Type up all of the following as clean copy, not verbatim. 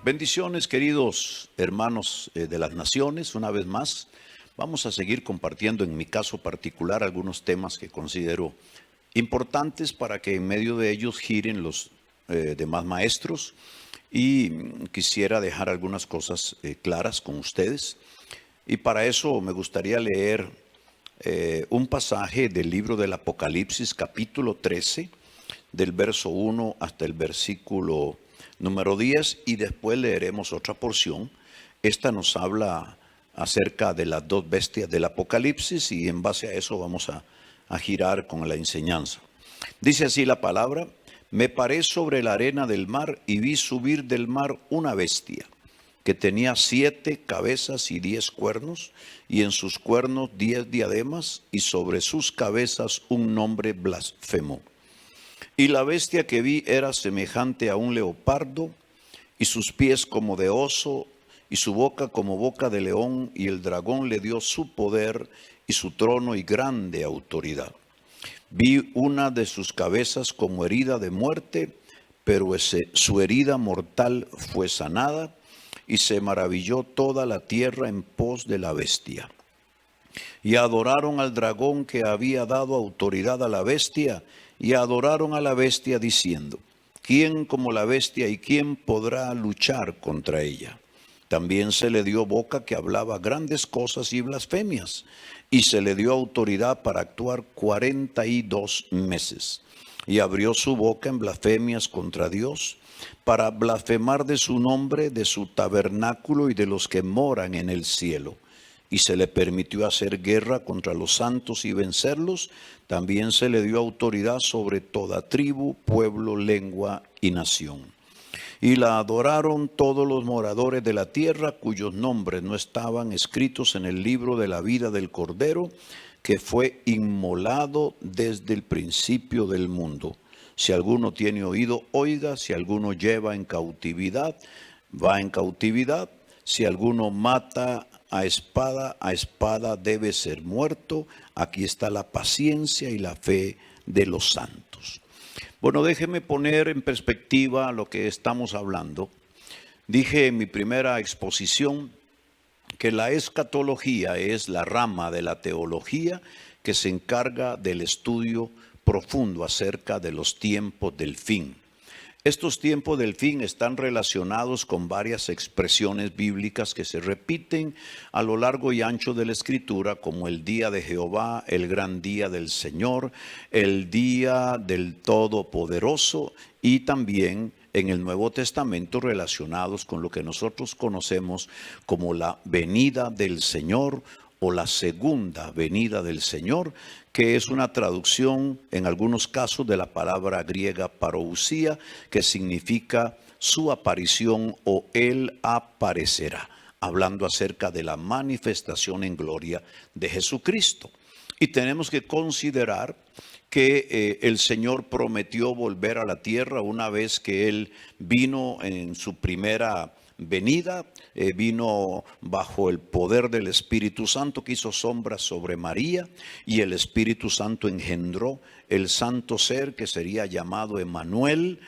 Bendiciones, queridos hermanos de las naciones. Una vez más, vamos a seguir compartiendo en mi caso particular algunos temas que considero importantes para que en medio de ellos giren los demás maestros. Y quisiera dejar algunas cosas claras con ustedes. Y para eso me gustaría leer un pasaje del libro del Apocalipsis, capítulo 13, del verso 1 hasta el versículo número 10, y después leeremos otra porción. Esta nos habla acerca de las dos bestias del Apocalipsis y en base a eso vamos a girar con la enseñanza. Dice así la palabra: me paré sobre la arena del mar y vi subir del mar una bestia que tenía 7 cabezas y 10 cuernos, y en sus cuernos 10 diademas, y sobre sus cabezas un nombre blasfemo. Y la bestia que vi era semejante a un leopardo, y sus pies como de oso, y su boca como boca de león, y el dragón le dio su poder y su trono y grande autoridad. Vi una de sus cabezas como herida de muerte, pero su herida mortal fue sanada, y se maravilló toda la tierra en pos de la bestia. Y adoraron al dragón que había dado autoridad a la bestia, y adoraron a la bestia diciendo: ¿quién como la bestia y quién podrá luchar contra ella? También se le dio boca que hablaba grandes cosas y blasfemias, y se le dio autoridad para actuar 42 meses. Y abrió su boca en blasfemias contra Dios, para blasfemar de su nombre, de su tabernáculo y de los que moran en el cielo. Y se le permitió hacer guerra contra los santos y vencerlos. También se le dio autoridad sobre toda tribu, pueblo, lengua y nación. Y la adoraron todos los moradores de la tierra, cuyos nombres no estaban escritos en el libro de la vida del Cordero, que fue inmolado desde el principio del mundo. Si alguno tiene oído, oiga. Si alguno lleva en cautividad, va en cautividad. Si alguno mata a espada debe ser muerto. Aquí está la paciencia y la fe de los santos. Bueno, déjeme poner en perspectiva lo que estamos hablando. Dije en mi primera exposición que la escatología es la rama de la teología que se encarga del estudio profundo acerca de los tiempos del fin. Estos tiempos del fin están relacionados con varias expresiones bíblicas que se repiten a lo largo y ancho de la Escritura, como el día de Jehová, el gran día del Señor, el día del Todopoderoso, y también en el Nuevo Testamento relacionados con lo que nosotros conocemos como la venida del Señor o la segunda venida del Señor, que es una traducción en algunos casos de la palabra griega parousia, que significa su aparición o Él aparecerá, hablando acerca de la manifestación en gloria de Jesucristo. Y tenemos que considerar que el Señor prometió volver a la tierra una vez que Él vino en su primera venida, vino bajo el poder del Espíritu Santo, que hizo sombras sobre María, y el Espíritu Santo engendró el santo ser que sería llamado Emmanuel,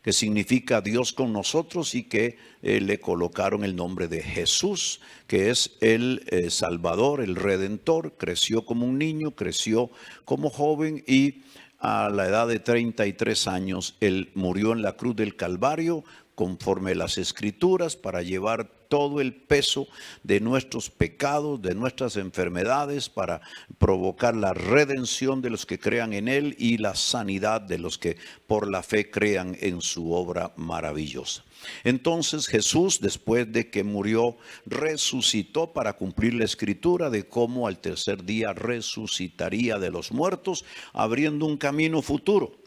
que significa Dios con nosotros, y que le colocaron el nombre de Jesús, que es el Salvador, el Redentor. Creció como un niño, creció como joven, y a la edad de 33 años, Él murió en la cruz del Calvario, conforme las Escrituras, para llevar todo el peso de nuestros pecados, de nuestras enfermedades, para provocar la redención de los que crean en Él y la sanidad de los que por la fe crean en su obra maravillosa. Entonces Jesús, después de que murió, resucitó para cumplir la Escritura de cómo al tercer día resucitaría de los muertos, abriendo un camino futuro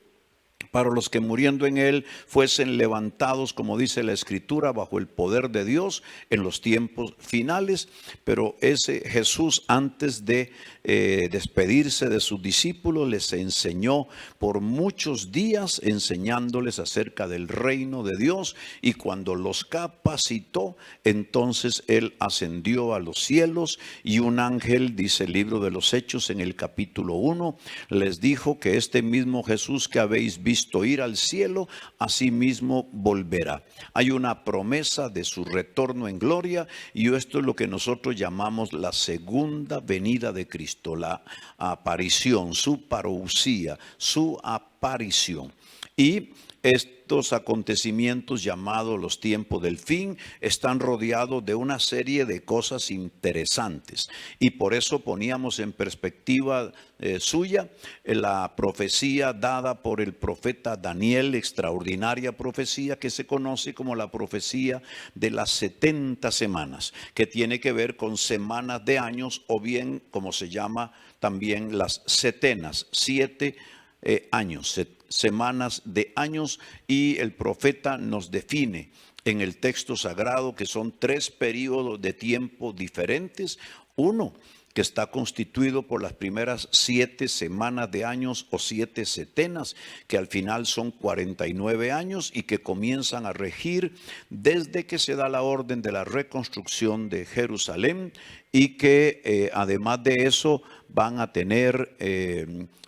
para los que muriendo en Él fuesen levantados, como dice la Escritura, bajo el poder de Dios en los tiempos finales. Pero ese Jesús, antes de despedirse de sus discípulos, les enseñó por muchos días, enseñándoles acerca del reino de Dios, y cuando los capacitó, entonces Él ascendió a los cielos, y un ángel, dice el libro de los Hechos en el capítulo 1, les dijo que este mismo Jesús que habéis visto ir al cielo, asimismo volverá. Hay una promesa de su retorno en gloria, y esto es lo que nosotros llamamos la segunda venida de Cristo, la aparición, su parousia, su aparición. Y estos acontecimientos llamados los tiempos del fin están rodeados de una serie de cosas interesantes, y por eso poníamos en perspectiva suya la profecía dada por el profeta Daniel, extraordinaria profecía que se conoce como la profecía de las 70 semanas, que tiene que ver con semanas de años, o bien como se llama también las setenas, 7 años, semanas de años. Y el profeta nos define en el texto sagrado que son 3 periodos de tiempo diferentes. Uno que está constituido por las primeras 7 semanas de años, o 7 setenas, que al final son 49 años y que comienzan a regir desde que se da la orden de la reconstrucción de Jerusalén, y que además de eso van a tener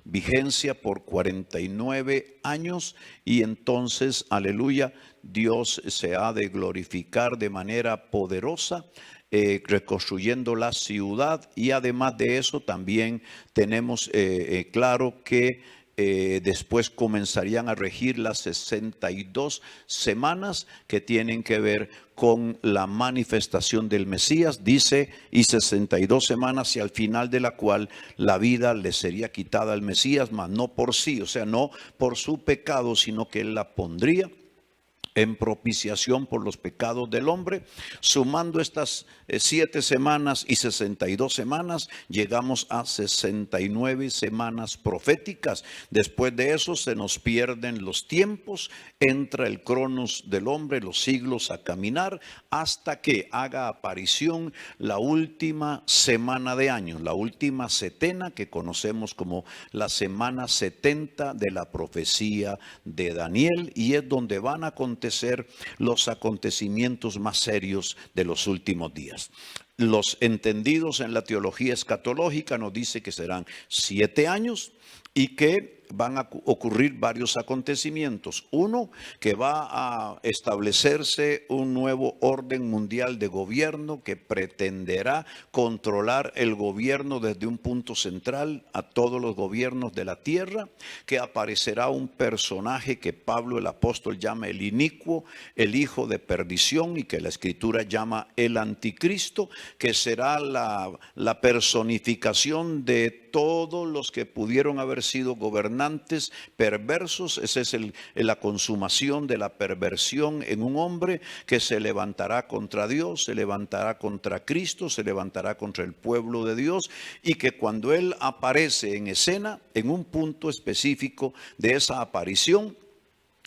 vigencia por 49 años, y entonces, aleluya, Dios se ha de glorificar de manera poderosa, reconstruyendo la ciudad. Y además de eso también tenemos claro que después comenzarían a regir las 62 semanas que tienen que ver con la manifestación del Mesías, dice, y 62 semanas, y al final de la cual la vida le sería quitada al Mesías, mas no por sí, o sea, no por su pecado, sino que él la pondría en propiciación por los pecados del hombre. Sumando estas 7 semanas y 62 semanas, llegamos a 69 semanas proféticas. Después de eso se nos pierden los tiempos, entra el cronos del hombre, los siglos a caminar, hasta que haga aparición la última semana de años, la última setena, que conocemos como la semana 70 de la profecía de Daniel, y es donde van a acontecer los acontecimientos más serios de los últimos días. Los entendidos en la teología escatológica nos dice que serán 7 años y que van a ocurrir varios acontecimientos. Uno, que va a establecerse un nuevo orden mundial de gobierno que pretenderá controlar el gobierno desde un punto central a todos los gobiernos de la tierra, que aparecerá un personaje que Pablo el apóstol llama el inicuo, el hijo de perdición, y que la escritura llama el anticristo, que será la personificación de todos los que pudieron haber sido gobernantes perversos. Esa es la consumación de la perversión en un hombre que se levantará contra Dios, se levantará contra Cristo, se levantará contra el pueblo de Dios, y que cuando él aparece en escena, en un punto específico de esa aparición,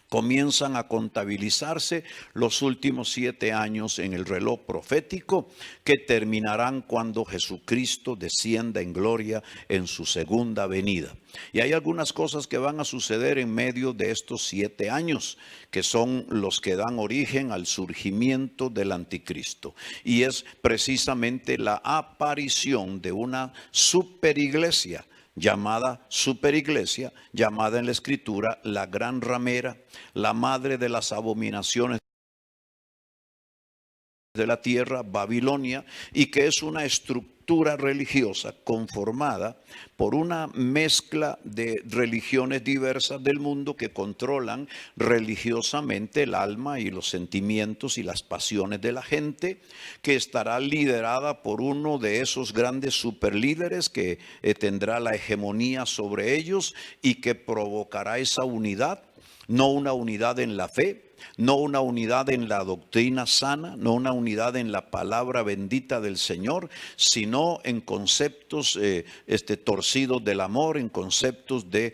comienzan a contabilizarse los últimos 7 años en el reloj profético, que terminarán cuando Jesucristo descienda en gloria en su segunda venida. Y hay algunas cosas que van a suceder en medio de estos 7 años, que son los que dan origen al surgimiento del anticristo. Y es precisamente la aparición de una superiglesia, llamada en la escritura la gran ramera, la madre de las abominaciones de la tierra, Babilonia, y que es una estructura religiosa conformada por una mezcla de religiones diversas del mundo que controlan religiosamente el alma y los sentimientos y las pasiones de la gente, que estará liderada por uno de esos grandes superlíderes que tendrá la hegemonía sobre ellos y que provocará esa unidad, no una unidad en la fe, no una unidad en la doctrina sana, no una unidad en la palabra bendita del Señor, sino en conceptos torcidos del amor, en conceptos de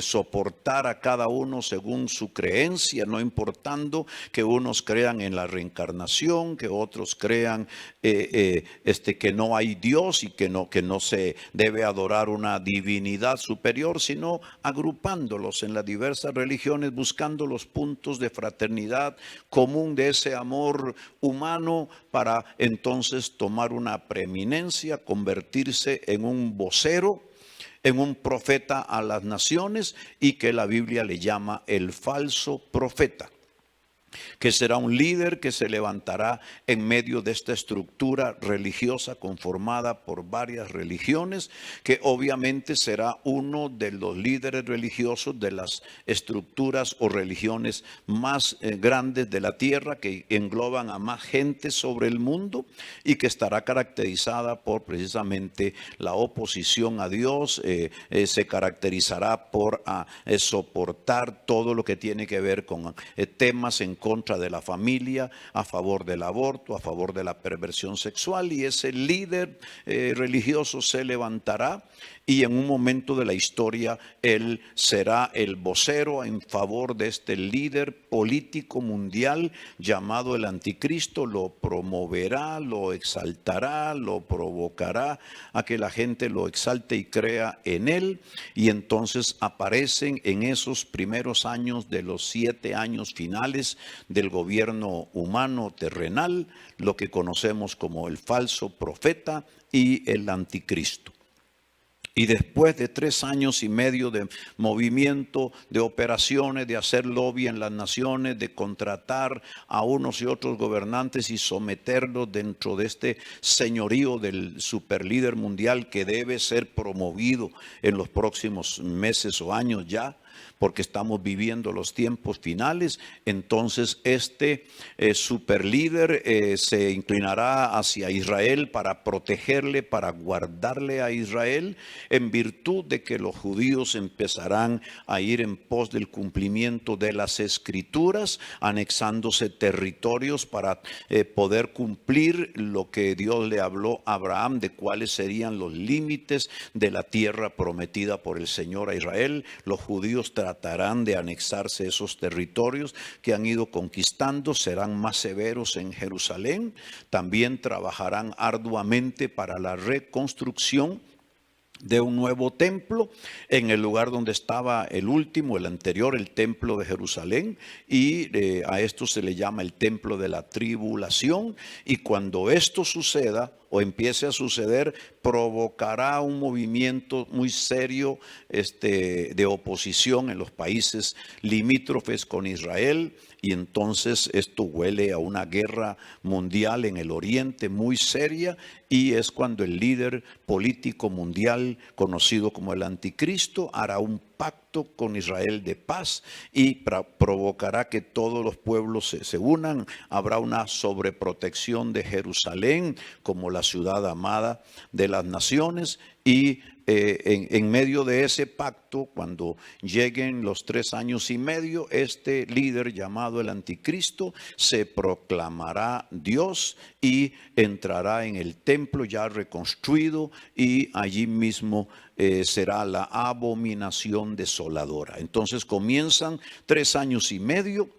soportar a cada uno según su creencia, no importando que unos crean en la reencarnación, que otros crean que no hay Dios y que no se debe adorar una divinidad superior, sino agrupándolos en las diversas religiones, buscando los puntos de fraternidad común de ese amor humano, para entonces tomar una preeminencia, convertirse en un vocero en un profeta a las naciones y que la Biblia le llama el falso profeta, que será un líder que se levantará en medio de esta estructura religiosa conformada por varias religiones, que obviamente será uno de los líderes religiosos de las estructuras o religiones más grandes de la tierra, que engloban a más gente sobre el mundo y que estará caracterizada por precisamente la oposición a Dios. Se caracterizará por soportar todo lo que tiene que ver con temas en contra de la familia, a favor del aborto, a favor de la perversión sexual, y ese líder religioso se levantará y en un momento de la historia él será el vocero en favor de este líder político mundial llamado el anticristo. Lo promoverá, lo exaltará, lo provocará a que la gente lo exalte y crea en él, y entonces aparecen en esos primeros años de los 7 años finales del gobierno humano terrenal lo que conocemos como el falso profeta y el anticristo. Y después de 3 años y medio de movimiento, de operaciones, de hacer lobby en las naciones, de contratar a unos y otros gobernantes y someterlos dentro de este señorío del superlíder mundial que debe ser promovido en los próximos meses o años ya, porque estamos viviendo los tiempos finales, entonces este superlíder se inclinará hacia Israel para protegerle, para guardarle a Israel, en virtud de que los judíos empezarán a ir en pos del cumplimiento de las escrituras, anexándose territorios para poder cumplir lo que Dios le habló a Abraham de cuáles serían los límites de la tierra prometida por el Señor a Israel. Los judíos tratarán de anexarse esos territorios que han ido conquistando, serán más severos en Jerusalén, también trabajarán arduamente para la reconstrucción de un nuevo templo en el lugar donde estaba el último, el anterior, el templo de Jerusalén, y a esto se le llama el templo de la tribulación. Y cuando esto suceda o empiece a suceder, provocará un movimiento muy serio de oposición en los países limítrofes con Israel, y entonces esto huele a una guerra mundial en el oriente muy seria, y es cuando el líder político mundial conocido como el anticristo hará un pacto con Israel de paz y provocará que todos los pueblos se unan. Habrá una sobreprotección de Jerusalén como la ciudad amada de las naciones, y en medio de ese pacto, cuando lleguen los 3 años y medio, este líder llamado el anticristo se proclamará Dios y entrará en el templo ya reconstruido, y allí mismo será la abominación desoladora. Entonces comienzan 3 años y medio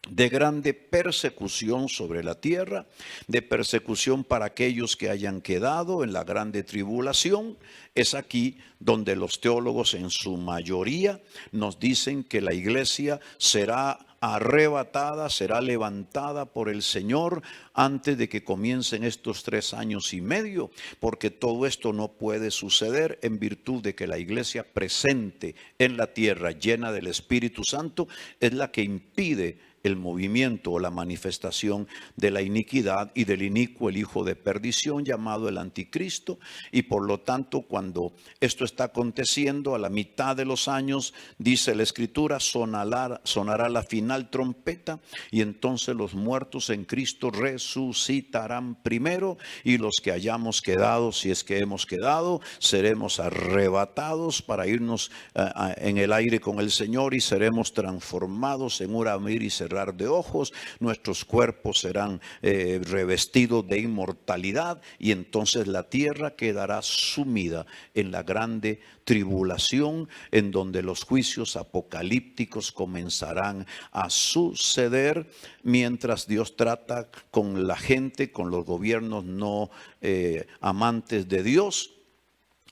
de grande persecución sobre la tierra, de persecución para aquellos que hayan quedado en la grande tribulación. Es aquí donde los teólogos en su mayoría nos dicen que la iglesia será arrebatada, será levantada por el Señor antes de que comiencen estos 3 años y medio, porque todo esto no puede suceder en virtud de que la iglesia presente en la tierra llena del Espíritu Santo es la que impide el movimiento o la manifestación de la iniquidad y del inicuo, el hijo de perdición llamado el anticristo. Y por lo tanto, cuando esto está aconteciendo a la mitad de los años, dice la escritura, sonará la final trompeta, y entonces los muertos en Cristo resucitarán primero, y los que hayamos quedado, si es que hemos quedado, seremos arrebatados para irnos en el aire con el Señor, y seremos transformados en un abrir y cerrar de ojos. Nuestros cuerpos serán revestidos de inmortalidad, y entonces la tierra quedará sumida en la grande tribulación, en donde los juicios apocalípticos comenzarán a suceder, mientras Dios trata con la gente, con los gobiernos no amantes de Dios,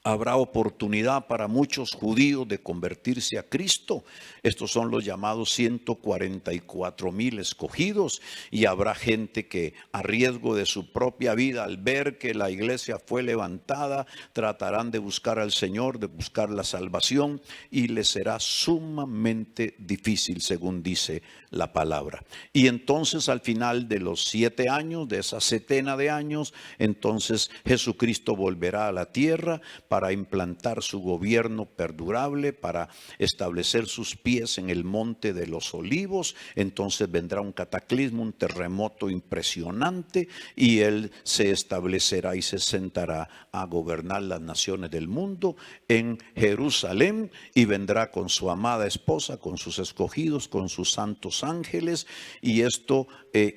Habrá oportunidad para muchos judíos de convertirse a Cristo. Estos son los llamados 144,000 escogidos. Y habrá gente que a riesgo de su propia vida, al ver que la iglesia fue levantada, tratarán de buscar al Señor, de buscar la salvación, y les será sumamente difícil, según dice la palabra. Y entonces al final de los 7 años, de esa setena de años, entonces Jesucristo volverá a la tierra para implantar su gobierno perdurable, para establecer sus pies en el monte de los olivos. Entonces vendrá un cataclismo, un terremoto impresionante, y Él se establecerá y se sentará a gobernar las naciones del mundo en Jerusalén, y vendrá con su amada esposa, con sus escogidos, con sus santos ángeles, y esto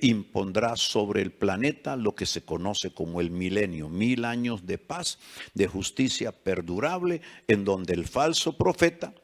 impondrá sobre el planeta lo que se conoce como el milenio, 1000 años de paz, de justicia perdurable, en donde el falso profeta,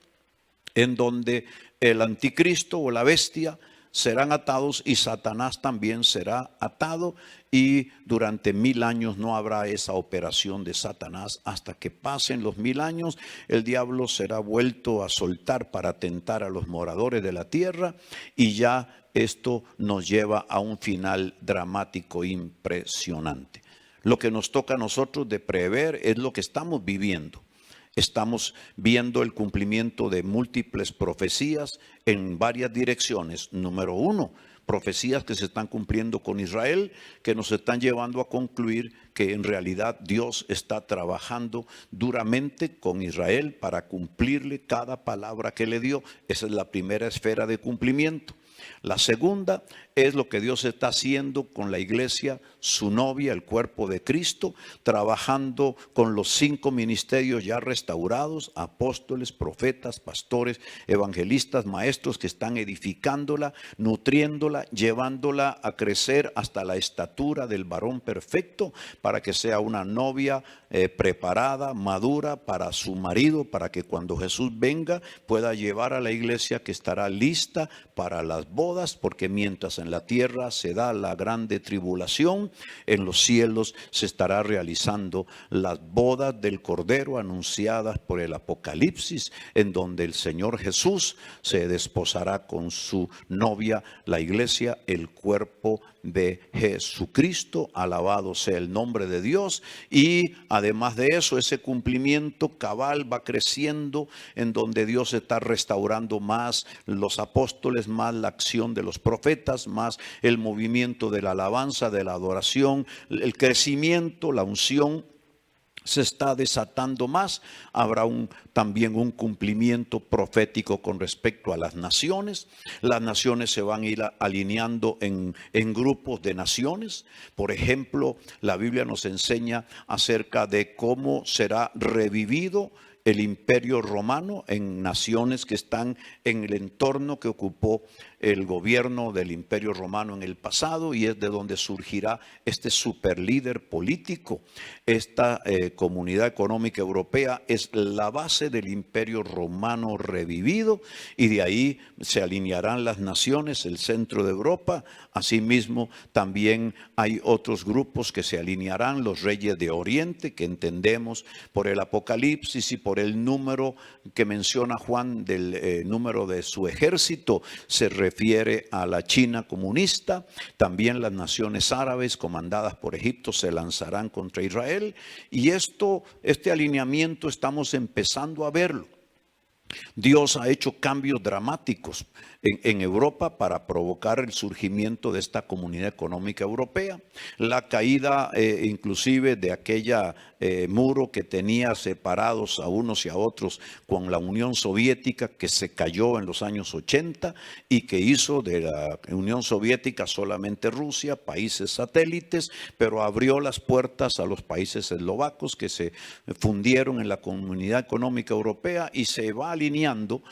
en donde el anticristo o la bestia serán atados, y Satanás también será atado, y durante 1000 años no habrá esa operación de Satanás. Hasta que pasen los 1000 años, el diablo será vuelto a soltar para tentar a los moradores de la tierra, y ya esto nos lleva a un final dramático impresionante. Lo que nos toca a nosotros de prever es lo que estamos viviendo. Estamos viendo el cumplimiento de múltiples profecías en varias direcciones. Número uno, profecías que se están cumpliendo con Israel, que nos están llevando a concluir que en realidad Dios está trabajando duramente con Israel para cumplirle cada palabra que le dio. Esa es la primera esfera de cumplimiento. La segunda es lo que Dios está haciendo con la iglesia, su novia, el cuerpo de Cristo, trabajando con los 5 ministerios ya restaurados: apóstoles, profetas, pastores, evangelistas, maestros, que están edificándola, nutriéndola, llevándola a crecer hasta la estatura del varón perfecto, para que sea una novia preparada, madura para su marido, para que cuando Jesús venga pueda llevar a la iglesia, que estará lista para las bodas, porque mientras en la tierra se da la grande tribulación, en los cielos se estará realizando las bodas del Cordero anunciadas por el Apocalipsis, en donde el Señor Jesús se desposará con su novia, la iglesia, el cuerpo de Jesucristo. Alabado sea el nombre de Dios. Y además de eso, ese cumplimiento cabal va creciendo, en donde Dios está restaurando más los apóstoles, más la acción de los profetas, más el movimiento de la alabanza, de la adoración, el crecimiento, la unción se está desatando más. Habrá también un cumplimiento profético con respecto a las naciones. Las naciones se van a ir alineando en grupos de naciones. Por ejemplo, la Biblia nos enseña acerca de cómo será revivido el imperio romano en naciones que están en el entorno que ocupó el gobierno del imperio romano en el pasado, y es de donde surgirá este superlíder político. Esta comunidad económica europea es la base del imperio romano revivido, y de ahí se alinearán las naciones, el centro de Europa. Asimismo, también hay otros grupos que se alinearán, los reyes de Oriente, que entendemos por el Apocalipsis y por el número que menciona Juan del número de su ejército, se refiere a la China comunista. También las naciones árabes comandadas por Egipto se lanzarán contra Israel, y este alineamiento estamos empezando a verlo. Dios ha hecho cambios dramáticos en Europa para provocar el surgimiento de esta comunidad económica europea. La caída inclusive de aquella muro que tenía separados a unos y a otros con la Unión Soviética, que se cayó en los años 80 y que hizo de la Unión Soviética solamente Rusia, países satélites, pero abrió las puertas a los países eslovacos, que se fundieron en la Comunidad Económica Europea, y se va alineando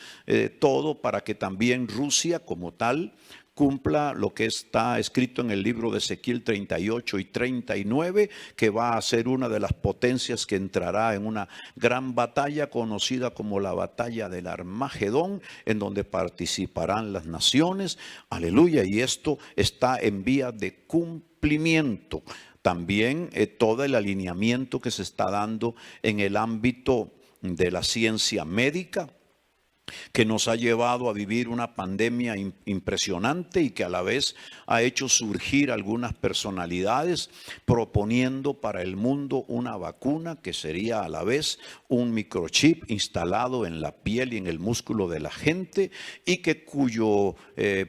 todo para que también Rusia como tal cumpla lo que está escrito en el libro de Ezequiel 38 y 39, que va a ser una de las potencias que entrará en una gran batalla conocida como la batalla del Armagedón, en donde participarán las naciones. Aleluya, y esto está en vía de cumplimiento. También todo el alineamiento que se está dando en el ámbito de la ciencia médica, que nos ha llevado a vivir una pandemia impresionante y que a la vez ha hecho surgir algunas personalidades proponiendo para el mundo una vacuna que sería a la vez un microchip instalado en la piel y en el músculo de la gente, y que cuyo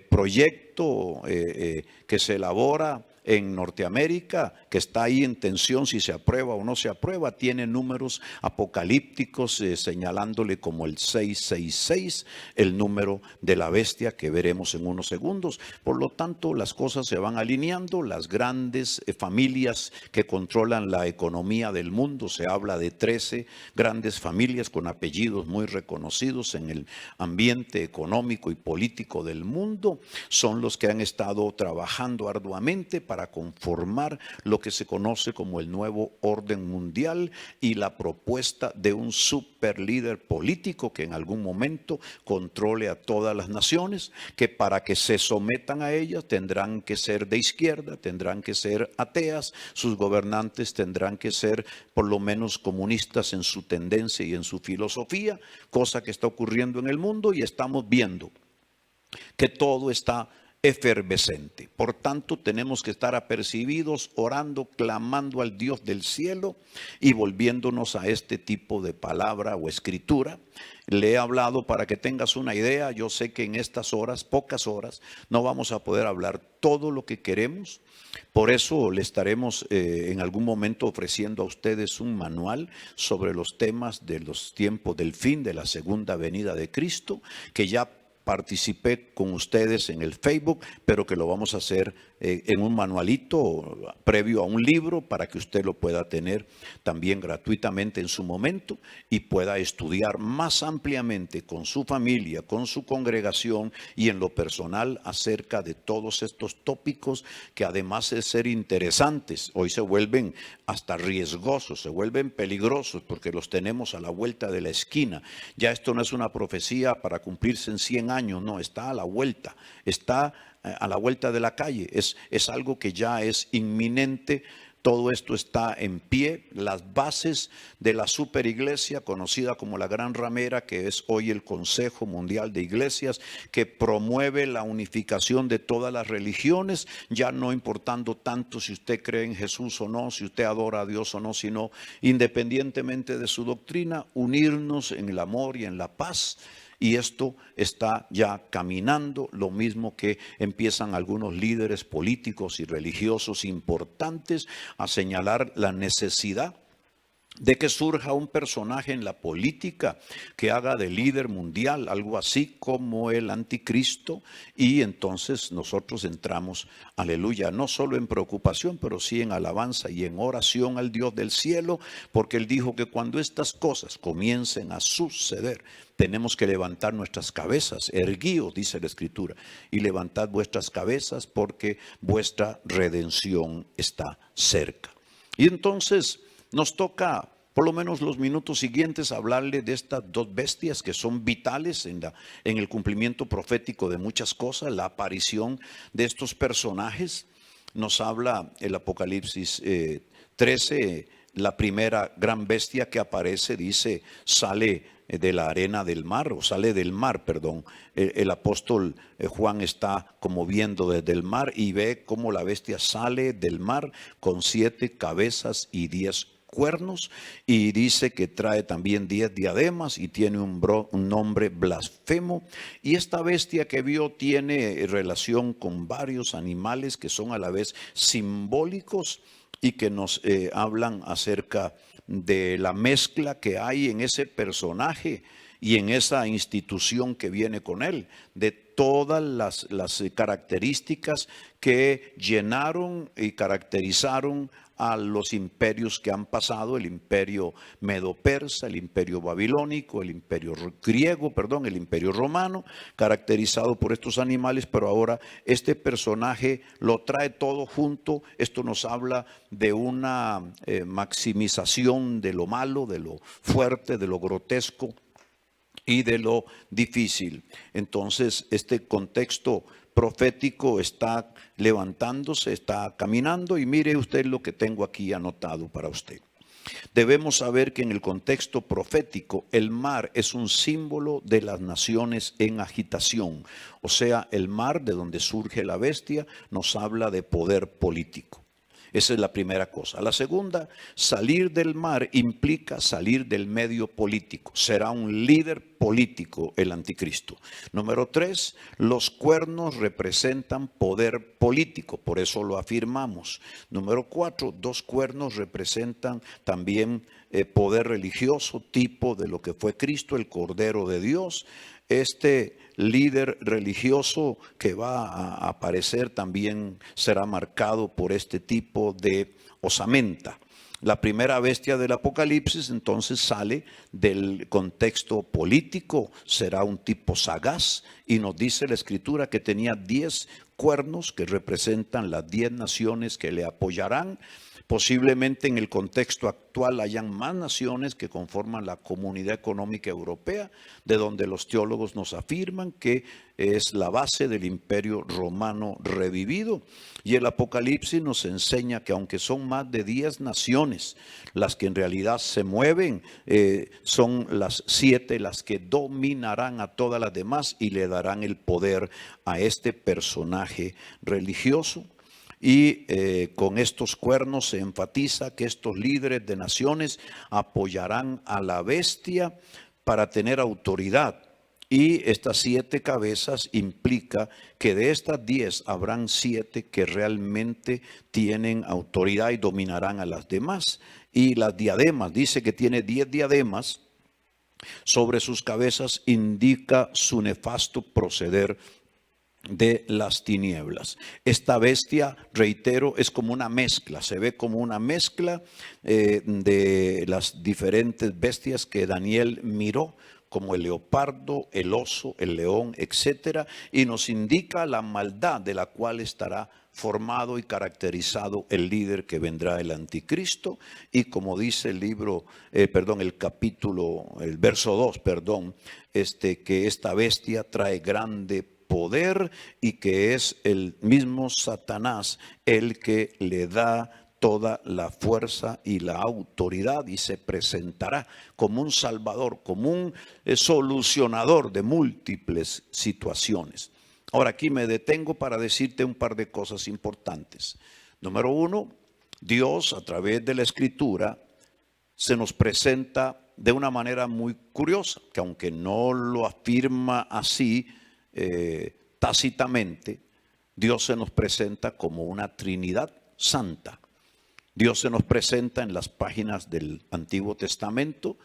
proyecto que se elabora en Norteamérica, que está ahí en tensión si se aprueba o no se aprueba, tiene números apocalípticos señalándole como el 666, el número de la bestia que veremos en unos segundos. Por lo tanto, las cosas se van alineando. Las grandes familias que controlan la economía del mundo, se habla de 13 grandes familias con apellidos muy reconocidos en el ambiente económico y político del mundo, son los que han estado trabajando arduamente para conformar lo que se conoce como el nuevo orden mundial y la propuesta de un super líder político que en algún momento controle a todas las naciones, que para que se sometan a ellas tendrán que ser de izquierda, tendrán que ser ateas, sus gobernantes tendrán que ser por lo menos comunistas en su tendencia y en su filosofía, cosa que está ocurriendo en el mundo, y estamos viendo que todo está efervescente. Por tanto, tenemos que estar apercibidos, orando, clamando al Dios del cielo y volviéndonos a este tipo de palabra o escritura. Le he hablado para que tengas una idea. Yo sé que en estas horas, pocas horas, no vamos a poder hablar todo lo que queremos. Por eso le estaremos en algún momento ofreciendo a ustedes un manual sobre los temas de los tiempos del fin, de la segunda venida de Cristo, que ya participé con ustedes en el Facebook, pero que lo vamos a hacer en un manualito previo a un libro para que usted lo pueda tener también gratuitamente en su momento y pueda estudiar más ampliamente con su familia, con su congregación y en lo personal acerca de todos estos tópicos que, además de ser interesantes, hoy se vuelven hasta riesgosos, se vuelven peligrosos porque los tenemos a la vuelta de la esquina. Ya esto no es una profecía para cumplirse en 100 años, no, está a la vuelta, está a la vuelta de la calle, es algo que ya es inminente. Todo esto está en pie. Las bases de la superiglesia, conocida como la Gran Ramera, que es hoy el Consejo Mundial de Iglesias, que promueve la unificación de todas las religiones, ya no importando tanto si usted cree en Jesús o no, si usted adora a Dios o no, sino independientemente de su doctrina, unirnos en el amor y en la paz. Y esto está ya caminando, lo mismo que empiezan algunos líderes políticos y religiosos importantes a señalar la necesidad de que surja un personaje en la política que haga de líder mundial, algo así como el anticristo, y entonces nosotros entramos, aleluya, no solo en preocupación, pero sí en alabanza y en oración al Dios del cielo, porque Él dijo que cuando estas cosas comiencen a suceder, tenemos que levantar nuestras cabezas, erguíos, dice la Escritura, y levantad vuestras cabezas porque vuestra redención está cerca. Y entonces nos toca, por lo menos los minutos siguientes, hablarle de estas dos bestias que son vitales en el cumplimiento profético de muchas cosas. La aparición de estos personajes nos habla el Apocalipsis 13, la primera gran bestia que aparece, dice, sale de la arena del mar, o sale del mar, perdón. El apóstol Juan está como viendo desde el mar y ve cómo la bestia sale del mar con 7 cabezas y 10 cuernos, y dice que trae también 10 diademas y tiene un nombre blasfemo. Y esta bestia que vio tiene relación con varios animales que son a la vez simbólicos y que nos hablan acerca de la mezcla que hay en ese personaje y en esa institución que viene con él, de todas las características que llenaron y caracterizaron a los imperios que han pasado, el imperio medo-persa, el imperio babilónico, el imperio griego, perdón, el imperio romano, caracterizado por estos animales, pero ahora este personaje lo trae todo junto. Esto nos habla de una maximización de lo malo, de lo fuerte, de lo grotesco y de lo difícil. Entonces, este contexto profético está levantándose, está caminando, y mire usted lo que tengo aquí anotado para usted. Debemos saber que en el contexto profético el mar es un símbolo de las naciones en agitación. O sea, el mar de donde surge la bestia nos habla de poder político. Esa es la primera cosa. La segunda, salir del mar implica salir del medio político. Será un líder político el anticristo. Número 3, los cuernos representan poder político, por eso lo afirmamos. Número 4, 2 cuernos representan también poder religioso, tipo de lo que fue Cristo, el Cordero de Dios. Este líder religioso que va a aparecer también será marcado por este tipo de osamenta. La primera bestia del Apocalipsis entonces sale del contexto político, será un tipo sagaz, y nos dice la Escritura que tenía 10 cuernos que representan las 10 naciones que le apoyarán. Posiblemente en el contexto actual hayan más naciones que conforman la Comunidad Económica Europea, de donde los teólogos nos afirman que es la base del Imperio Romano revivido. Y el Apocalipsis nos enseña que aunque son más de 10 naciones las que en realidad se mueven, son las 7 las que dominarán a todas las demás y le darán el poder a este personaje religioso. Y con estos cuernos se enfatiza que estos líderes de naciones apoyarán a la bestia para tener autoridad. Y estas 7 cabezas implica que de estas 10 habrán 7 que realmente tienen autoridad y dominarán a las demás. Y las diademas, dice que tiene 10 diademas sobre sus cabezas, indica su nefasto proceder de las tinieblas. Esta bestia, reitero, es como una mezcla, se ve como una mezcla de las diferentes bestias que Daniel miró, como el leopardo, el oso, el león, etcétera, y nos indica la maldad de la cual estará formado y caracterizado el líder que vendrá, el anticristo. Y como dice el libro, el capítulo, el verso 2, que esta bestia trae grande poder y que es el mismo Satanás el que le da toda la fuerza y la autoridad, y se presentará como un salvador, como un solucionador de múltiples situaciones. Ahora aquí me detengo para decirte un par de cosas importantes. Número 1, Dios a través de la Escritura se nos presenta de una manera muy curiosa, que aunque no lo afirma así tácitamente, Dios se nos presenta como una Trinidad santa. Dios se nos presenta en las páginas del Antiguo Testamento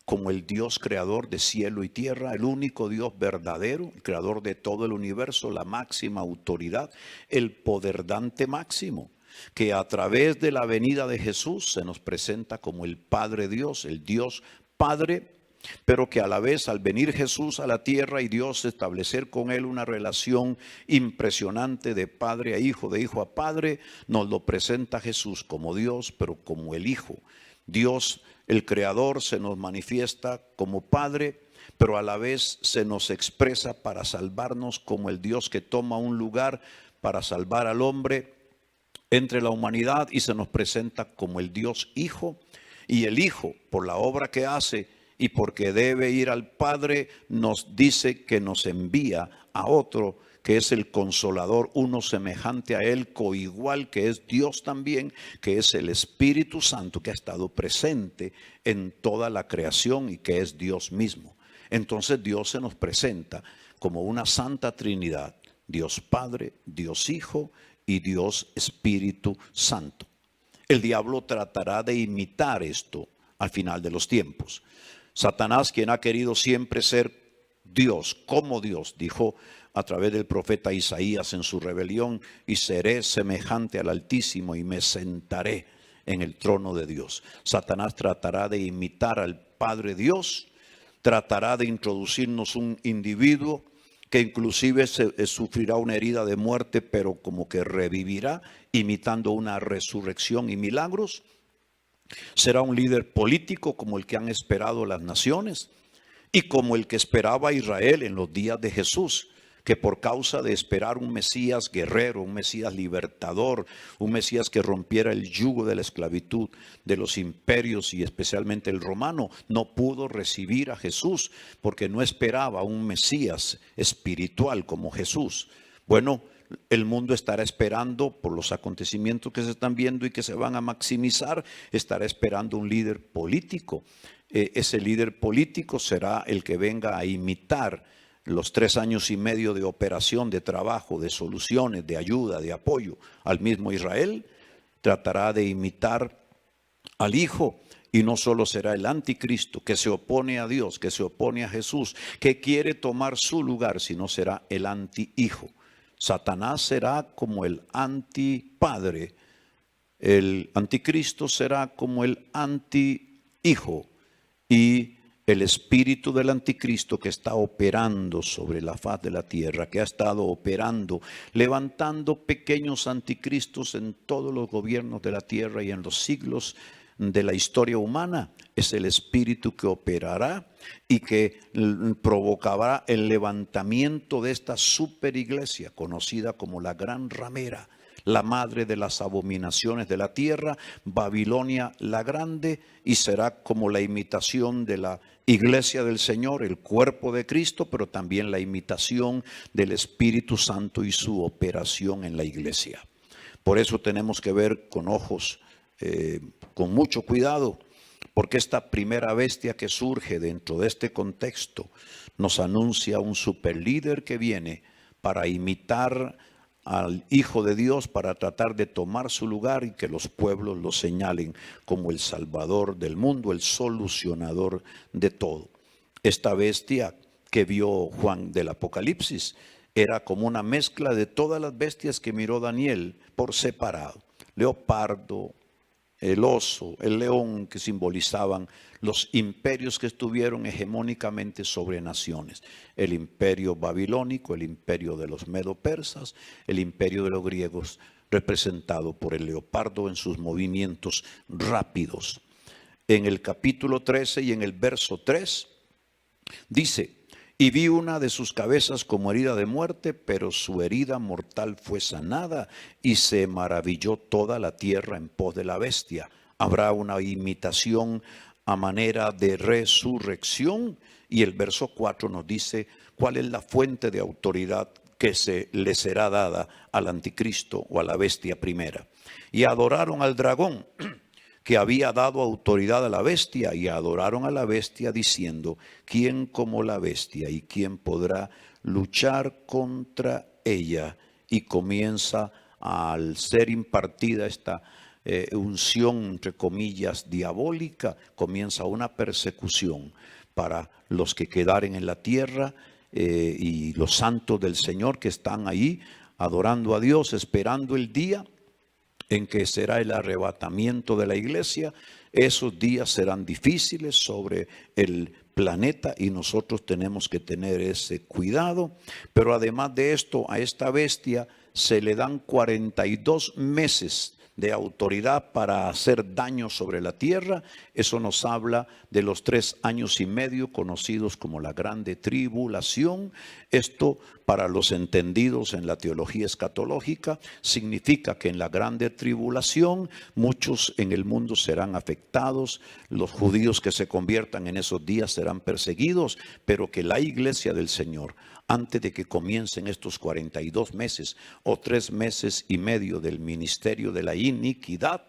como el Dios creador de cielo y tierra, el único Dios verdadero, el creador de todo el universo, la máxima autoridad, el poderdante máximo, que a través de la venida de Jesús se nos presenta como el Padre Dios, el Dios Padre, pero que a la vez al venir Jesús a la tierra y Dios establecer con él una relación impresionante de padre a hijo, de hijo a padre, nos lo presenta Jesús como Dios, pero como el Hijo. Dios, el Creador, se nos manifiesta como Padre, pero a la vez se nos expresa para salvarnos como el Dios que toma un lugar para salvar al hombre entre la humanidad, y se nos presenta como el Dios Hijo. Y el Hijo, por la obra que hace y porque debe ir al Padre, nos dice que nos envía a otro que es el Consolador, uno semejante a él, coigual, que es Dios también, que es el Espíritu Santo, que ha estado presente en toda la creación y que es Dios mismo. Entonces Dios se nos presenta como una santa Trinidad, Dios Padre, Dios Hijo y Dios Espíritu Santo. El diablo tratará de imitar esto al final de los tiempos. Satanás, quien ha querido siempre ser Dios, como Dios, dijo a través del profeta Isaías en su rebelión: y seré semejante al Altísimo y me sentaré en el trono de Dios. Satanás tratará de imitar al Padre Dios, tratará de introducirnos un individuo que inclusive sufrirá una herida de muerte, pero como que revivirá, imitando una resurrección y milagros. Será un líder político como el que han esperado las naciones y como el que esperaba Israel en los días de Jesús, que por causa de esperar un Mesías guerrero, un Mesías libertador, un Mesías que rompiera el yugo de la esclavitud de los imperios y especialmente el romano, no pudo recibir a Jesús porque no esperaba un Mesías espiritual como Jesús. Bueno, el mundo estará esperando por los acontecimientos que se están viendo y que se van a maximizar, estará esperando un líder político. Ese líder político será el que venga a imitar los 3 años y medio de operación, de trabajo, de soluciones, de ayuda, de apoyo al mismo Israel. Tratará de imitar al Hijo, y no solo será el anticristo que se opone a Dios, que se opone a Jesús, que quiere tomar su lugar, sino será el antihijo. Satanás será como el antipadre, el anticristo será como el antihijo, y el espíritu del anticristo que está operando sobre la faz de la tierra, que ha estado operando, levantando pequeños anticristos en todos los gobiernos de la tierra y en los siglos de la historia humana, es el espíritu que operará y que provocará el levantamiento de esta superiglesia conocida como la gran ramera, la madre de las abominaciones de la tierra, Babilonia la grande, y será como la imitación de la iglesia del Señor, el cuerpo de Cristo, pero también la imitación del Espíritu Santo y su operación en la iglesia. Por eso tenemos que ver con ojos, con mucho cuidado, porque esta primera bestia que surge dentro de este contexto nos anuncia un superlíder que viene para imitar al Hijo de Dios, para tratar de tomar su lugar y que los pueblos lo señalen como el Salvador del mundo, el solucionador de todo. Esta bestia que vio Juan del Apocalipsis era como una mezcla de todas las bestias que miró Daniel por separado: leopardo, el oso, el león, que simbolizaban los imperios que estuvieron hegemónicamente sobre naciones. El imperio babilónico, el imperio de los medo-persas, el imperio de los griegos, representado por el leopardo en sus movimientos rápidos. En el capítulo 13 y en el verso 3 dice: y vi una de sus cabezas como herida de muerte, pero su herida mortal fue sanada, y se maravilló toda la tierra en pos de la bestia. Habrá una imitación a manera de resurrección, y el verso 4 nos dice cuál es la fuente de autoridad que le será dada al anticristo o a la bestia primera. Y adoraron al dragón, que había dado autoridad a la bestia, y adoraron a la bestia diciendo: ¿quién como la bestia y quién podrá luchar contra ella? Y comienza, al ser impartida esta unción, entre comillas, diabólica, comienza una persecución para los que quedaren en la tierra, y los santos del Señor que están ahí adorando a Dios, esperando el día en que será el arrebatamiento de la iglesia. Esos días serán difíciles sobre el planeta y nosotros tenemos que tener ese cuidado. Pero además de esto, a esta bestia se le dan 42 meses de autoridad para hacer daño sobre la tierra. Eso nos habla de los 3 años y medio conocidos como la grande tribulación. Esto, para los entendidos en la teología escatológica, significa que en la grande tribulación muchos en el mundo serán afectados. Los judíos que se conviertan en esos días serán perseguidos, pero que la iglesia del Señor, antes de que comiencen estos 42 meses o 3 meses y medio del ministerio de la iniquidad,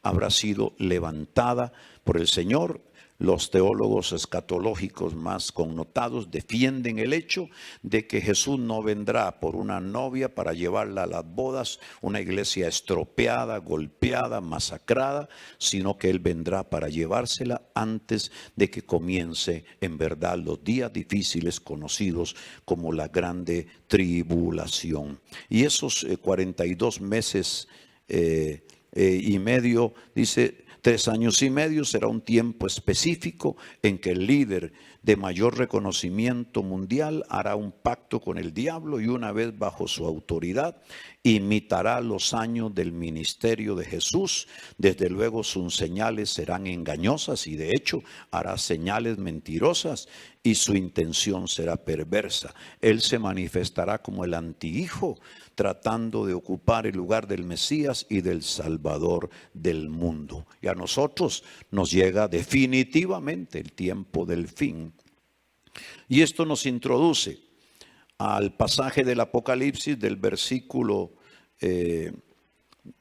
habrá sido levantada por el Señor. Los teólogos escatológicos más connotados defienden el hecho de que Jesús no vendrá por una novia para llevarla a las bodas, una iglesia estropeada, golpeada, masacrada, sino que Él vendrá para llevársela antes de que comience en verdad los días difíciles conocidos como la grande tribulación. Y esos 42 meses y medio, dice, 3 años y medio será un tiempo específico en que el líder de mayor reconocimiento mundial hará un pacto con el diablo, y una vez bajo su autoridad imitará los años del ministerio de Jesús. Desde luego sus señales serán engañosas y de hecho hará señales mentirosas y su intención será perversa. Él se manifestará como el antihijo, tratando de ocupar el lugar del Mesías y del Salvador del mundo. Y a nosotros nos llega definitivamente el tiempo del fin. Y esto nos introduce al pasaje del Apocalipsis del versículo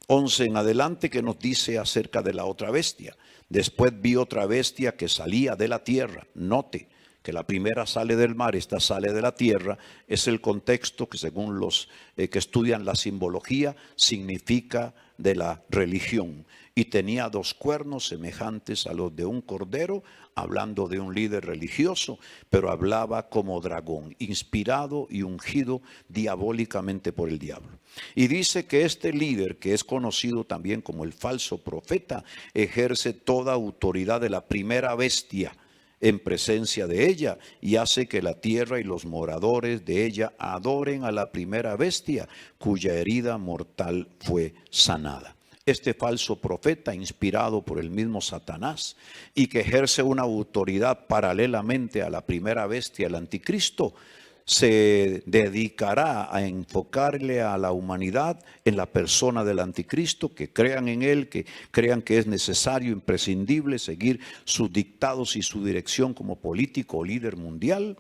11 en adelante, que nos dice acerca de la otra bestia. Después vi otra bestia que salía de la tierra. Note que la primera sale del mar, esta sale de la tierra. Es el contexto que, según los que estudian la simbología, significa de la religión. Y tenía 2 cuernos semejantes a los de un cordero, hablando de un líder religioso, pero hablaba como dragón, inspirado y ungido diabólicamente por el diablo. Y dice que este líder, que es conocido también como el falso profeta, ejerce toda autoridad de la primera bestia en presencia de ella, y hace que la tierra y los moradores de ella adoren a la primera bestia, cuya herida mortal fue sanada. Este falso profeta, inspirado por el mismo Satanás y que ejerce una autoridad paralelamente a la primera bestia, el anticristo, se dedicará a enfocarle a la humanidad en la persona del anticristo, que crean en él, que crean que es necesario, imprescindible seguir sus dictados y su dirección como político o líder mundial.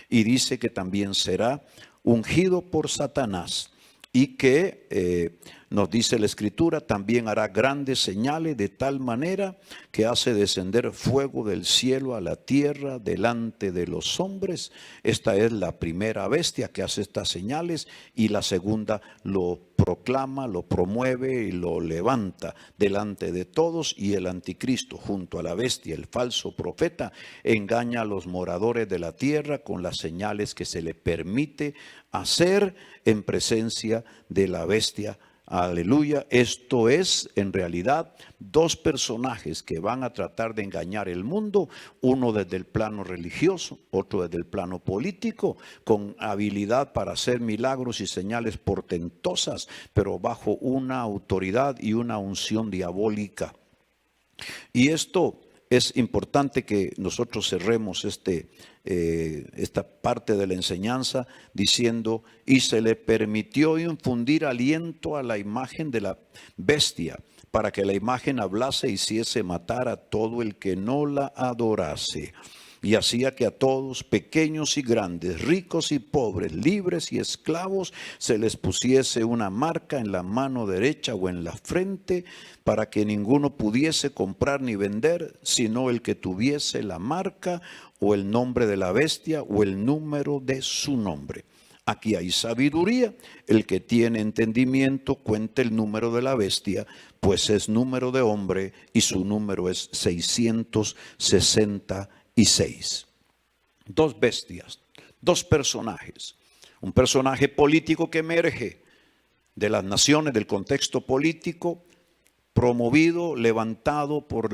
Y dice que también será ungido por Satanás y que nos dice la Escritura, también hará grandes señales de tal manera que hace descender fuego del cielo a la tierra delante de los hombres. Esta es la primera bestia que hace estas señales, y la segunda lo proclama, lo promueve y lo levanta delante de todos. Y el anticristo, junto a la bestia, el falso profeta, engaña a los moradores de la tierra con las señales que se le permite hacer en presencia de la bestia. Aleluya. Esto es en realidad 2 personajes que van a tratar de engañar el mundo, uno desde el plano religioso, otro desde el plano político, con habilidad para hacer milagros y señales portentosas, pero bajo una autoridad y una unción diabólica. Y esto es importante que nosotros cerremos esta parte de la enseñanza diciendo: y se le permitió infundir aliento a la imagen de la bestia, para que la imagen hablase y hiciese matar a todo el que no la adorase. Y hacía que a todos, pequeños y grandes, ricos y pobres, libres y esclavos, se les pusiese una marca en la mano derecha o en la frente, para que ninguno pudiese comprar ni vender, sino el que tuviese la marca o el nombre de la bestia o el número de su nombre. Aquí hay sabiduría. El que tiene entendimiento cuente el número de la bestia, pues es número de hombre y su número es 666. 2 bestias, 2 personajes. Un personaje político que emerge de las naciones, del contexto político, promovido, levantado por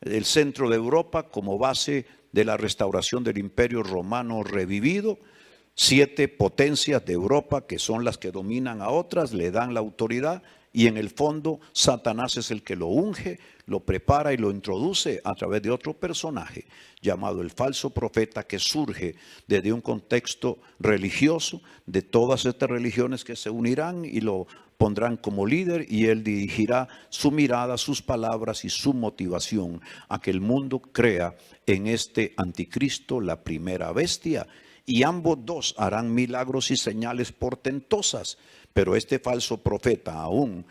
el centro de Europa como base de la restauración del Imperio Romano revivido. 7 potencias de Europa, que son las que dominan a otras, le dan la autoridad, y en el fondo Satanás es el que lo unge, lo prepara y lo introduce a través de otro personaje llamado el falso profeta, que surge desde un contexto religioso de todas estas religiones que se unirán y lo pondrán como líder, y él dirigirá su mirada, sus palabras y su motivación a que el mundo crea en este anticristo, la primera bestia. Y ambos 2 harán milagros y señales portentosas, pero este falso profeta aún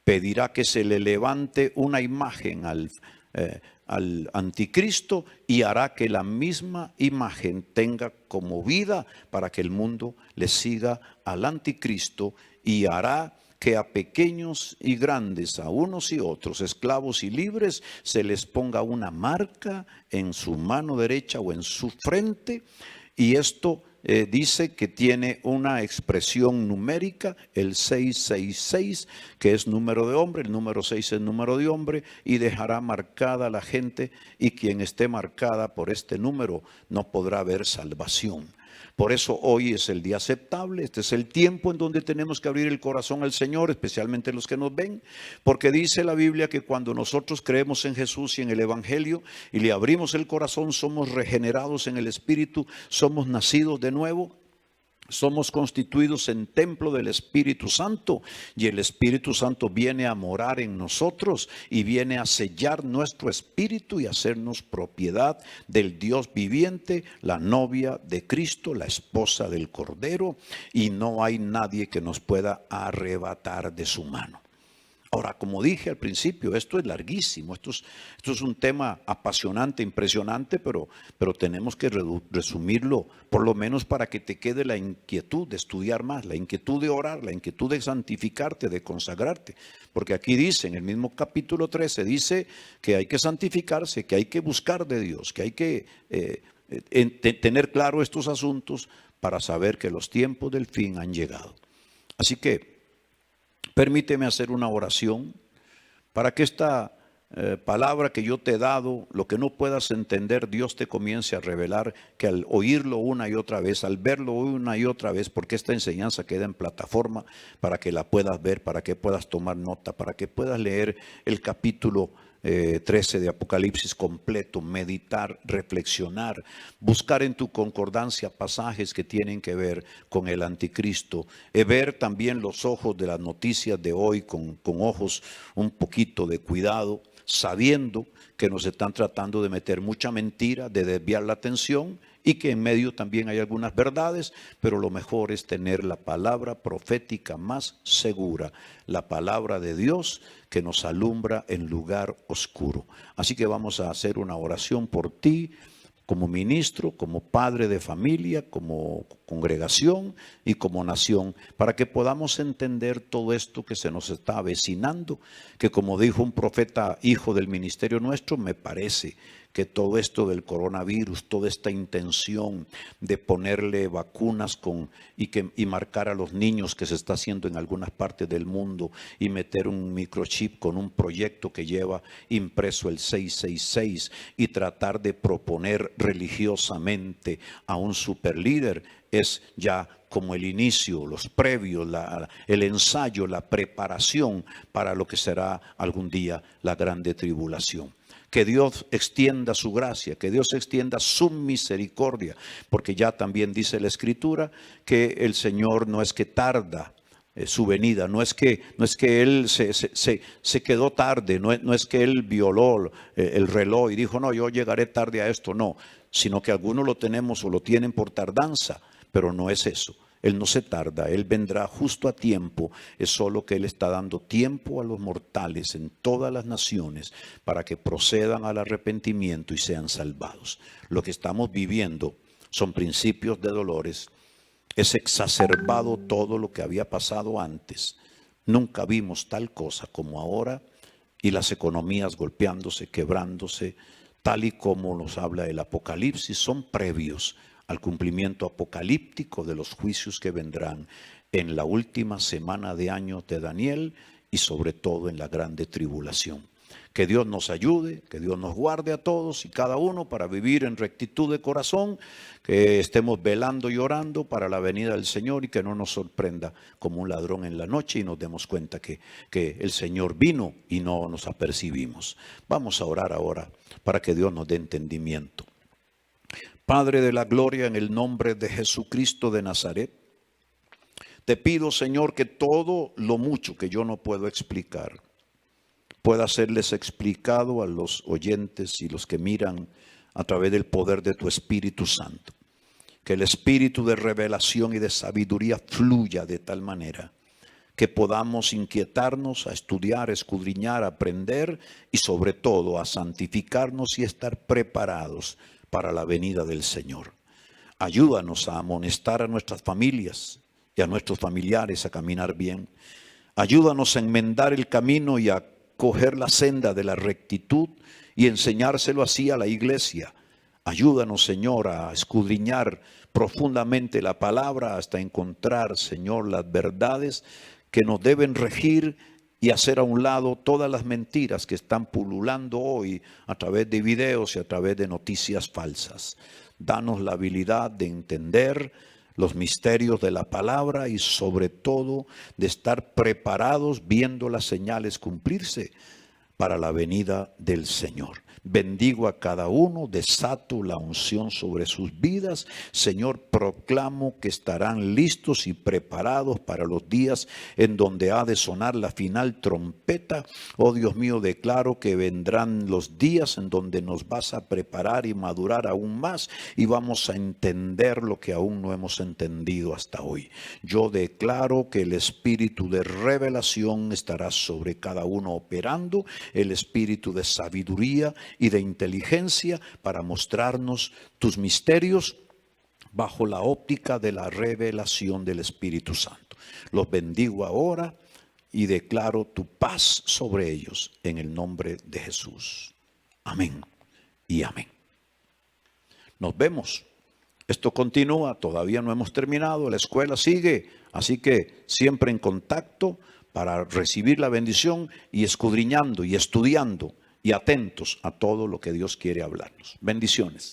pedirá que se le levante una imagen al anticristo, y hará que la misma imagen tenga como vida para que el mundo le siga al anticristo, y hará que a pequeños y grandes, a unos y otros, esclavos y libres, se les ponga una marca en su mano derecha o en su frente. Y esto dice que tiene una expresión numérica, el 666, que es número de hombre, el número 6 es número de hombre, y dejará marcada a la gente, y quien esté marcada por este número no podrá ver salvación. Por eso hoy es el día aceptable, este es el tiempo en donde tenemos que abrir el corazón al Señor, especialmente los que nos ven, porque dice la Biblia que cuando nosotros creemos en Jesús y en el Evangelio y le abrimos el corazón, somos regenerados en el Espíritu, somos nacidos de nuevo. Somos constituidos en templo del Espíritu Santo y el Espíritu Santo viene a morar en nosotros y viene a sellar nuestro espíritu y hacernos propiedad del Dios viviente, la novia de Cristo, la esposa del Cordero, y no hay nadie que nos pueda arrebatar de su mano. Ahora, como dije al principio, esto es larguísimo, esto es un tema apasionante, impresionante, pero tenemos que resumirlo, por lo menos para que te quede la inquietud de estudiar más, la inquietud de orar, la inquietud de santificarte, de consagrarte. Porque aquí dice, en el mismo capítulo 13, dice que hay que santificarse, que hay que buscar de Dios, que hay que tener claro estos asuntos para saber que los tiempos del fin han llegado. Así que permíteme hacer una oración para que esta palabra que yo te he dado, lo que no puedas entender, Dios te comience a revelar, que al oírlo una y otra vez, al verlo una y otra vez, porque esta enseñanza queda en plataforma para que la puedas ver, para que puedas tomar nota, para que puedas leer el capítulo 13 de Apocalipsis completo, meditar, reflexionar, buscar en tu concordancia pasajes que tienen que ver con el anticristo, ver también los ojos de las noticias de hoy con ojos un poquito de cuidado, sabiendo que nos están tratando de meter mucha mentira, de desviar la atención, y que en medio también hay algunas verdades, pero lo mejor es tener la palabra profética más segura, la palabra de Dios que nos alumbra en lugar oscuro. Así que vamos a hacer una oración por ti, como ministro, como padre de familia, como congregación y como nación, para que podamos entender todo esto que se nos está avecinando, que como dijo un profeta hijo del ministerio nuestro, me parece que todo esto del coronavirus, toda esta intención de ponerle vacunas y marcar a los niños, que se está haciendo en algunas partes del mundo, y meter un microchip con un proyecto que lleva impreso el 666 y tratar de proponer religiosamente a un superlíder, es ya como el inicio, los previos, el ensayo, la preparación para lo que será algún día la grande tribulación. Que Dios extienda su gracia, que Dios extienda su misericordia, porque ya también dice la Escritura que el Señor no es que tarda su venida, no es que Él se quedó tarde, no es que Él violó el reloj y dijo, no, yo llegaré tarde a esto, no, sino que algunos lo tenemos o lo tienen por tardanza, pero no es eso. Él no se tarda, Él vendrá justo a tiempo, es solo que Él está dando tiempo a los mortales en todas las naciones para que procedan al arrepentimiento y sean salvados. Lo que estamos viviendo son principios de dolores, es exacerbado todo lo que había pasado antes. Nunca vimos tal cosa como ahora, y las economías golpeándose, quebrándose, tal y como nos habla el Apocalipsis, son previos al cumplimiento apocalíptico de los juicios que vendrán en la última semana de año de Daniel y sobre todo en la grande tribulación. Que Dios nos ayude, que Dios nos guarde a todos y cada uno para vivir en rectitud de corazón, que estemos velando y orando para la venida del Señor y que no nos sorprenda como un ladrón en la noche y nos demos cuenta que el Señor vino y no nos apercibimos. Vamos a orar ahora para que Dios nos dé entendimiento. Padre de la gloria, en el nombre de Jesucristo de Nazaret, te pido, Señor, que todo lo mucho que yo no puedo explicar pueda serles explicado a los oyentes y los que miran a través del poder de tu Espíritu Santo. Que el espíritu de revelación y de sabiduría fluya de tal manera que podamos inquietarnos a estudiar, escudriñar, aprender y sobre todo a santificarnos y estar preparados para la venida del Señor. Ayúdanos a amonestar a nuestras familias y a nuestros familiares a caminar bien. Ayúdanos a enmendar el camino y a coger la senda de la rectitud y enseñárselo así a la iglesia. Ayúdanos, Señor, a escudriñar profundamente la palabra hasta encontrar, Señor, las verdades que nos deben regir y hacer a un lado todas las mentiras que están pululando hoy a través de videos y a través de noticias falsas. danos la habilidad de entender los misterios de la palabra y sobre todo de estar preparados viendo las señales cumplirse para la venida del Señor. Bendigo a cada uno, desato la unción sobre sus vidas. Señor, proclamo que estarán listos y preparados para los días en donde ha de sonar la final trompeta. Oh Dios mío, declaro que vendrán los días en donde nos vas a preparar y madurar aún más y vamos a entender lo que aún no hemos entendido hasta hoy. Yo declaro que el espíritu de revelación estará sobre cada uno operando, el espíritu de sabiduría y de inteligencia para mostrarnos tus misterios bajo la óptica de la revelación del Espíritu Santo. Los bendigo ahora y declaro tu paz sobre ellos en el nombre de Jesús. Amén y amén. Nos vemos. Esto continúa, todavía no hemos terminado, la escuela sigue, así que siempre en contacto para recibir la bendición y escudriñando y estudiando y atentos a todo lo que Dios quiere hablarnos. Bendiciones.